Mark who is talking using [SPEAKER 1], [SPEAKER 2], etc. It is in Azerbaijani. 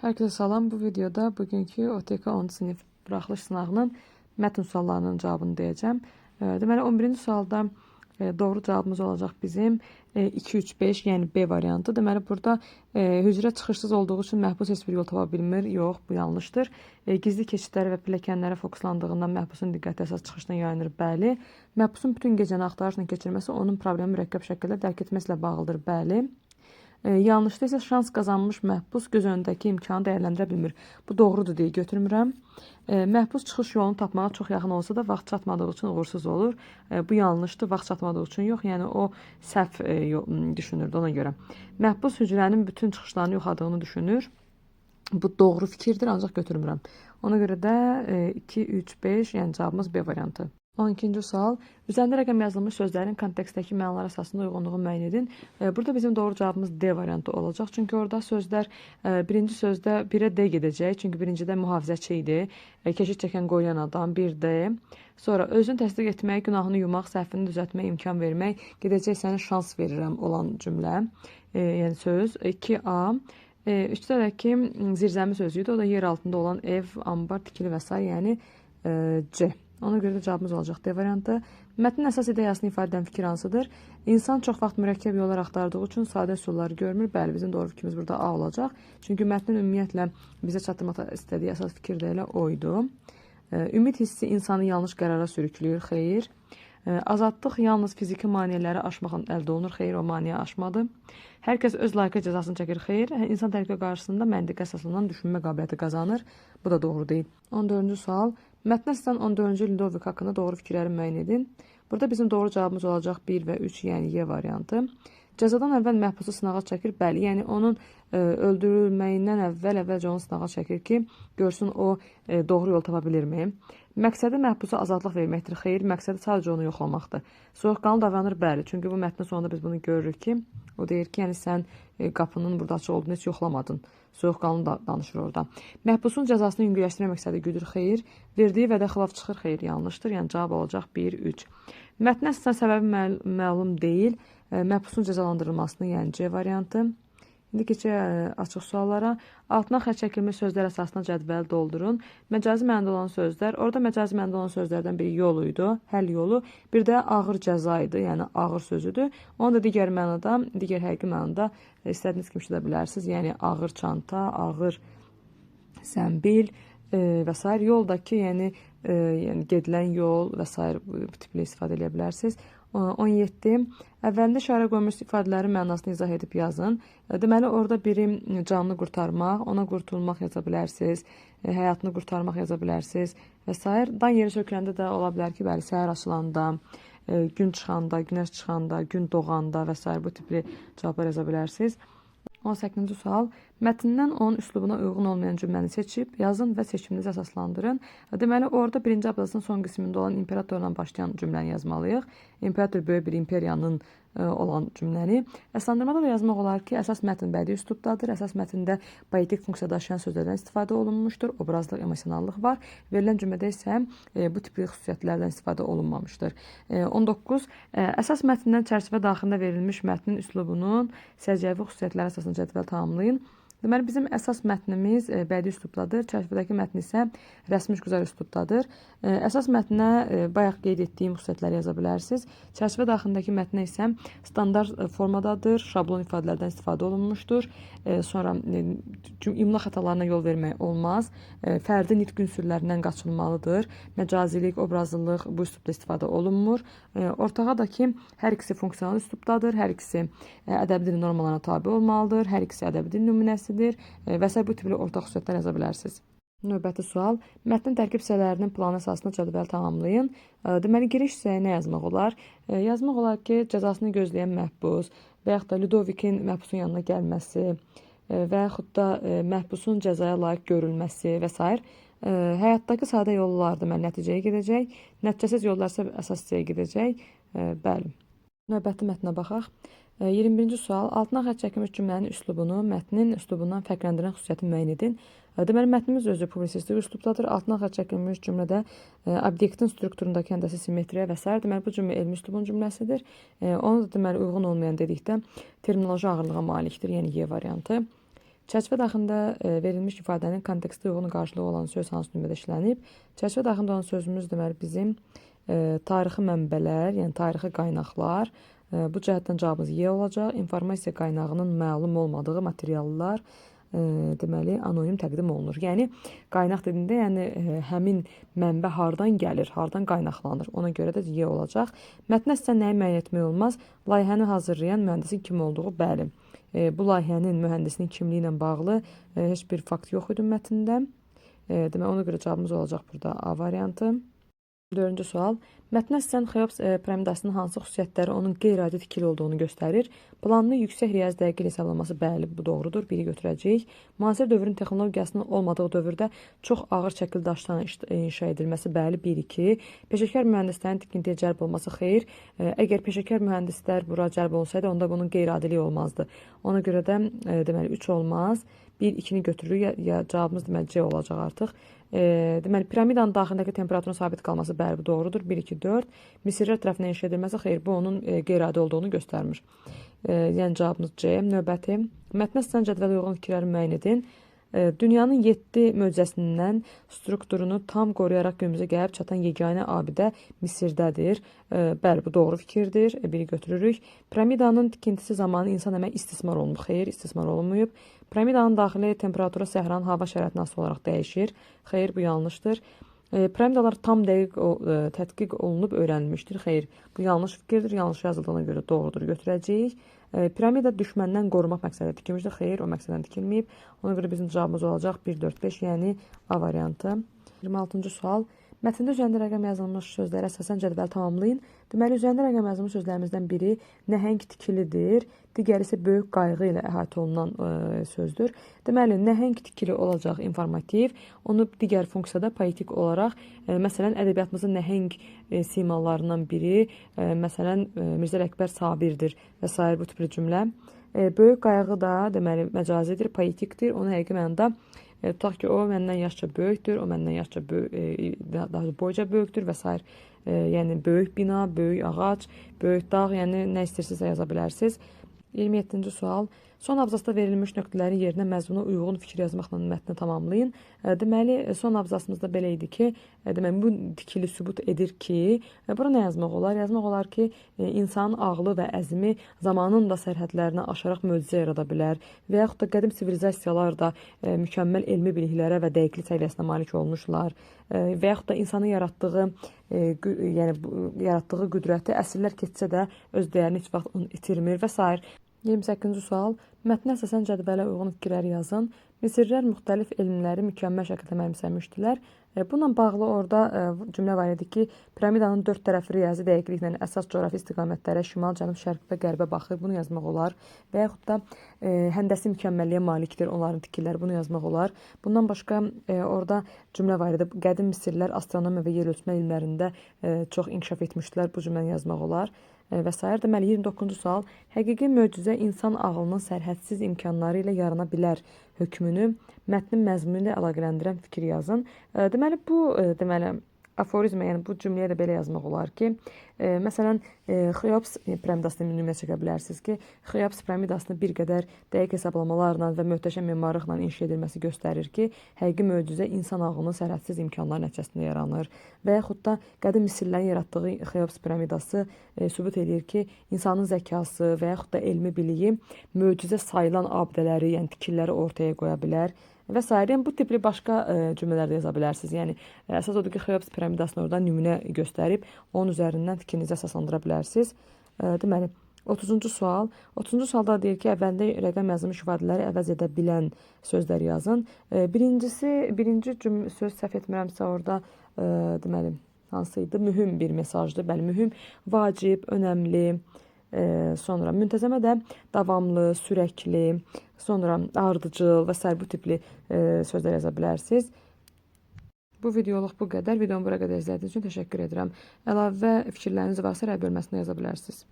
[SPEAKER 1] Herkese salam. Bu videoda bugünkü OTK 10 sinif buraxılış sınavının mətn suallarının cavabını deyəcəm. Deməli 11-ci sualda doğru cavabımız olacaq bizim 2, 3, 5, yəni B variantı. Deməli burada hücrə çıxışsız olduğu üçün məhbus heç bir yol tapa bilmir. Yox, bu yanlışdır. Gizli keçidləri və pilləkənlərə fokuslandığından məhbusun diqqəti əsas çıxışdan yayınır. Bəli. Məhbusun bütün gecəni axtarışla keçirməsi onun problemi mürəkkəb şəkildə dərk etməsilə bağlıdır. Bəli. Yanlışda isə şans qazanmış məhbus göz önündəki imkanı dəyərləndirə bilmir. Bu doğrudur deyə götürmürəm. Məhbus çıxış yolunu tapmağa çox yaxın olsa da vaxt çatmadığı üçün uğursuz olur. Bu yanlışdır, vaxt çatmadığı üçün yox. Yəni o səhv düşünürdü ona görə. Məhbus hücrənin bütün çıxışlarını yoxladığını düşünür. Bu doğru fikirdir, ancaq götürmürəm. Ona görə də 2, 3, 5, yəni cavabımız B variantı. 12-ci sual. Üzərində rəqəm yazılmış sözlərin kontekstdəki mənalar əsasında uyğunluğu müəyyən edin. Burada bizim doğru cavabımız D variantı olacaq. Çünki orada sözlər birinci sözdə 1-ə D gedəcək. Çünki birincidə mühafizəçi idi. Keşik çəkən qoyan adam 1D. Sonra özünü təsdiq etmək, günahını yumaq, səhvini düzəltmək, imkan vermək, gedəcək sənə şans verirəm olan cümlə. Yəni söz 2A. Üçdədəki zirzəmi sözü idi. O da yer altında olan ev, ambar, tikili və s. yəni C. Ona görə də cavabımız olacaq D variantı. Mətnin əsas ideyasını ifadə edən fikir hansıdır? İnsan çox vaxt mürəkkəb yollar axtardığı üçün sadə üsulları görmür. Bəli, bizim doğru fikrimiz burada A olacaq. Çünki mətnin ümumiyyətlə bizə çatdırmaq istədiyi əsas fikir də elə o idi. Ümid hissi insanı yanlış qərara sürükləyir. Xeyr. Azadlıq yalnız fiziki maneələri aşmaqla əldə olunur. Xeyr, o maneə aşmadı. Hər kəs öz layiqə cəzasını çəkir. Xeyr, insan təhlükə qarşısında məntiq əsaslanan düşünmə qabiliyyəti qazanır. Bu da doğru deyil. 14-cü sual. Mətnə əsasən 14-cü Ludovik haqqında doğru fikirləri müəyyən edin. Burada bizim doğru cavabımız olacaq 1 və 3, yəni Y variantı. Cəzadan əvvəl məhbusu sınağa çəkir. Bəli, yəni onun öldürülməyindən əvvəlcə onu sınağa çəkir ki, görsün o doğru yol tapa bilirmi? Məqsədi məhbusa azadlıq verməkdir. Xeyr, məqsədi sadəcə onu yoxlamaqdır. Soyuqqanlı davranır, bəli. Çünki bu mətnin sonunda biz bunu görürük ki, o deyir ki, yəni sən qapının burada açıq olduğunu heç yoxlamadın. Soyuqqanlı danışır orada. Məhbusun cəzasını yüngülləşdirmə məqsədi güdür. Xeyr. Verdiyi vədə xilaf çıxır. Xeyr, yanlışdır. Yəni cavab olacaq 1, 3. Mətnə əsasən səbəbi məlum deyil. Məhbusun cəzalandırılmasını, yəni C variantı. İndi keçək açıq suallara. Altına xətt çəkilmiş sözlər əsasına cədvəl doldurun. Məcazi mənada olan sözlər. Orada məcazi mənada olan sözlərdən biri yol idi, həll yolu. Bir də ağır cəza idi, yəni ağır sözüdür. Onu da digər mənada, digər həqiqi mənada istədiyiniz kimi işlədə bilərsiniz. Yəni ağır çanta, ağır zənbil və s. Yoldakı, yəni gedilən yol və s. bu tiplə istifadə edə bilərsiniz. 17. Əvvəlində işarə qoymuş ifadələrin mənasını izah edib yazın. Deməli, orada biri canını qurtarmaq, ona qurtulmaq yaza bilərsiniz, həyatını qurtarmaq yaza bilərsiniz və s. Dan yeri söküləndə də ola bilər ki, bəli, səhər açılanda, gün çıxanda, günəş çıxanda, gün doğanda və s. bu tipli cavablar yaza bilərsiniz. 18-ci sual. Mətndən onun üslubuna uyğun olmayan cümləni seçib, yazın və seçiminizi əsaslandırın. Deməli, orada birinci abzasın son qismində olan imperatorla başlayan cümləni yazmalıyıq. İmperator böyük bir imperiyanın olan cümləni. Əsaslandırmada da yazmaq olar ki, əsas mətn bədii üslubdadır. Əsas mətndə poetik funksiya daşıyan sözlərdən istifadə olunmuşdur. Obrazlıq, emosionallıq var. Verilən cümlədə isə bu tipli xüsusiyyətlərdən istifadə olunmamışdır. 19. Əsas mətndən çərçivə daxilində verilmiş mətnin üslubunun səciyyəvi xüsusiyyətləri əsasında cədvəl tamamlayın. Deməli, bizim əsas mətnimiz bədii üslubdadır. Çərçivədəki mətn isə rəsmi güzar üslubdadır. Əsas mətnə bayaq qeyd etdiyim xüsusiyyətləri yaza bilərsiniz. Çərçivə daxilindəki mətnə isə standart formadadır, şablon ifadələrdən istifadə olunmuşdur. Sonra imla xətalarına yol vermək olmaz. Fərdi nitq ünsürlərindən qaçılmalıdır. Məcazilik, obrazlılıq bu üslubda istifadə olunmur. Ortağa da ki, hər ikisi funksional üslubdadır, hər ikisi ədəbi dilin normalarına tabe olmalıdır, hər ikisi ədəbi dilin nümunəsidir və s. bu tipli ortaq xüsusiyyətlər yaza bilərsiniz. Növbəti sual. Mətnin tərkib hissələrinin planı əsasında cədvəl tamamlayın. Deməli, giriş hissəyə nə yazmaq olar? Yazmaq olar ki, cəzasını gözləyən məhbus və yaxud da Ludovikin məhbusun yanına gəlməsi və yaxud da məhbusun cəzaya layiq görülməsi və s. Həyatdakı sadə yollar deməli nəticəyə gedəcək. Nəticəsiz yollar isə əsas hissəyə gedəcək. Bəli. Növbəti mətnə baxaq. 21-ci sual. Altına xətt çəkilmiş cümlənin üslubunu mətnin üslubundan fərqləndirən xüsusiyyəti müəyyən edin. Deməli, mətnimiz özü publisistik üslubdadır. Altına xətt çəkilmiş cümlədə obyektin strukturundakı həndəsi simmetriya və s. Deməli, bu cümlə elmi üslubun cümləsidir. Onu da deməli uyğun olmayan dedikdə terminoloji ağırlığa malikdir, yəni Y variantı. Çərçivə daxilində verilmiş ifadənin kontekstə uyğun qarşılığı olan söz hansı növbədə işlənib? Çərçivə daxilində olan sözümüz deməli bizim tarixi mənbələr, yəni tarixi qaynaqlar. Bu cəhətdən cavabımız Y olacaq. İnformasiya qaynağının məlum olmadığı materiallar deməli anonim təqdim olunur. Yəni qaynaq dediyində, yəni həmin mənbə hardan gəlir, hardan qaynaqlanır. Ona görə də Y olacaq. Mətndə sizə nəyi müəyyən etmək olmaz? Layihəni hazırlayan mühəndisin kim olduğu bəli. Bu layihənin mühəndisinin kimliyi ilə bağlı heç bir fakt yox idi mətndə. Demək, ona görə cavabımız olacaq burada A variantı. 4-cü sual. Mətndə sizən Xeops piramidasının hansı xüsusiyyətləri onun qeyri-adi tikili olduğunu göstərir? Planlı yüksək riyazi dəqiqlik hesablaması bəli, bu doğrudur. Biri götürəcəyik. Müasir dövrün texnologiyasının olmadığı dövrdə çox ağır şəkildə daşdan inşa edilməsi bəli, 1-2. Peşəkar mühəndislərin tikintiyə cəlb olması xeyr. Əgər peşəkar mühəndislər bura cəlb olsaydı, onda bunun qeyri-adiliyi olmazdı. Ona görə də deməli 3 olmaz. 1-2-ni götürürük, ya cavabımız deməli C olacaq artıq. Deməli, piramidanın daxilindəki temperaturun sabit qalması bəli, bu doğrudur. 1-2-4. Misirlər tərəfindən inşa edilməsi xeyr, bu onun qeyri-adi olduğunu göstərmir. Yəni cavabımız C. Növbəti. Mətnə sizən cədvələ uyğun fikirləri müəyyən edin. Dünyanın 7 möcüzəsindən strukturunu tam qoruyaraq günümüzə gəlib çatan yeganə abidə Misirdədir. Bəli, bu doğru fikirdir. Biri götürürük. Piramidanın tikintisi zamanı insan əməyi istismar olunub. Xeyr, istismar olunmayıb. Piramidanın daxili temperaturu səhranın hava şəraitindən asılı olaraq dəyişir. Xeyr, bu yanlışdır. Piramidalar tam dəqiq tədqiq olunub öyrənilmişdir. Xeyr, bu yanlış fikirdir. Yanlış yazıldığına görə doğrudur. Götürəcəyik. Piramida düşməndən qorumaq məqsədilə tikilmişdir. Xeyr, o məqsədlə tikilməyib. Ona görə bizim cavabımız olacaq 1-4-5, yəni A variantı. 26-cı sual. Mətndə üzərində rəqəm yazılmış sözlərə əsasən cədvəli tamamlayın. Deməli, üzərində rəqəm yazılmış sözlərimizdən biri nəhəng tikilidir. Digəri isə böyük qayğı ilə əhatə olunan sözdür. Deməli, nəhəng tikili olacaq informativ. Onu digər funksiyada poetik olaraq, məsələn, ədəbiyyatımızın nəhəng simalarından biri, məsələn, Mirzə Ələkbər Sabirdir və s. bu tipli cümlə. Böyük qayğı da, deməli, məcazidir, poetikdir. Onu həqiqi mənada tutaq ki, o məndən yaşca böyükdür, o məndən yaşca daha boyca böyükdür və s. Yəni, böyük bina, böyük ağac, böyük dağ, yəni nə istəyirsinizsə yaza bilərsiniz. 27-ci sual. Son abzasda verilmiş nöqtələrin yerinə məzmuna uyğun fikir yazmaqla mətni tamamlayın. Deməli, son abzasımızda belə idi ki, deməli, bu tikili sübut edir ki, bura nə yazmaq olar? Yazmaq olar ki, insanın ağlı və əzmi zamanın da sərhədlərini aşaraq möcüzə yarada bilər və yaxud da qədim sivilizasiyalar da mükəmməl elmi biliklərə və dəqiqlik səviyyəsinə malik olmuşlar və yaxud da insanın yaratdığı qüdrəti əsrlər keçsə də öz dəyərini heç vaxt itirmir və s. 28-ci sual. Mətnə əsasən cədvələ uyğun fikirləri yazın. Misirlər müxtəlif elmləri mükəmməl şəkildə mənimsəmişdilər. Bununla bağlı orada cümlə var idi ki, piramidanın 4 tərəfi riyazi dəqiqliklə əsas coğrafi istiqamətlərə şimal, cənub, şərq və qərbə baxır. Bunu yazmaq olar. Və yaxud da həndəsi mükəmməlliyə malikdir onların tikirləri. Bunu yazmaq olar. Bundan başqa orada cümlə var idi. Qədim Misirlər astronomiya və yer ölçmə elmlərində çox inkişaf etmişdilər. Bu cümləni yazmaq olar. Və s. Deməli, 29-cu sual. Həqiqi möcüzə insan ağlının sərhədsiz imkanları ilə yarana bilər hökmünü mətnin məzmunu ilə əlaqələndirən fikir yazın. Deməli, bu aforizmə, yəni bu cümləyə də belə yazmaq olar ki, məsələn, Xeops piramidasını nümunə çəkə bilərsiniz ki, Xeops piramidasını bir qədər dəqiq hesablamalarla və möhtəşəm memarlıqla inşa edilməsi göstərir ki, həqiqi möcüzə insan ağlının sərhədsiz imkanları nəticəsində yaranır. Və yaxud da qədim Misirlərin yaratdığı Xeops piramidası sübut edir ki, insanın zəkası və yaxud da elmi biliyi möcüzə sayılan abidələri, yəni tikililəri ortaya qoya bilər. Və s. Bu tipli başqa cümlələr də yaza bilərsiniz. Yəni, əsas odur ki, Xeops piramidasını oradan nümunə göstərib, onun üzərindən fikrinizi əsaslandıra bilərsiniz. Deməli, 30-cu sual. 30-cu sualda deyir ki, əvvəldə rəqəm yazılmış ifadələri əvəz edə bilən sözlər yazın. Birinci söz səhv etmirəmsə orada, deməli, hansı idi? Mühüm bir mesajdır. Bəli, mühüm, vacib, önəmli. Sonra müntəzəmə də davamlı, sürəkli, sonra ardıcıl və s. bu tipli sözlər yaza bilərsiniz. Bu videoluq bu qədər. Videomu bura qədər izlədiyiniz üçün təşəkkür edirəm. Əlavə fikirləriniz varsa rəy bölməsinə yaza bilərsiniz.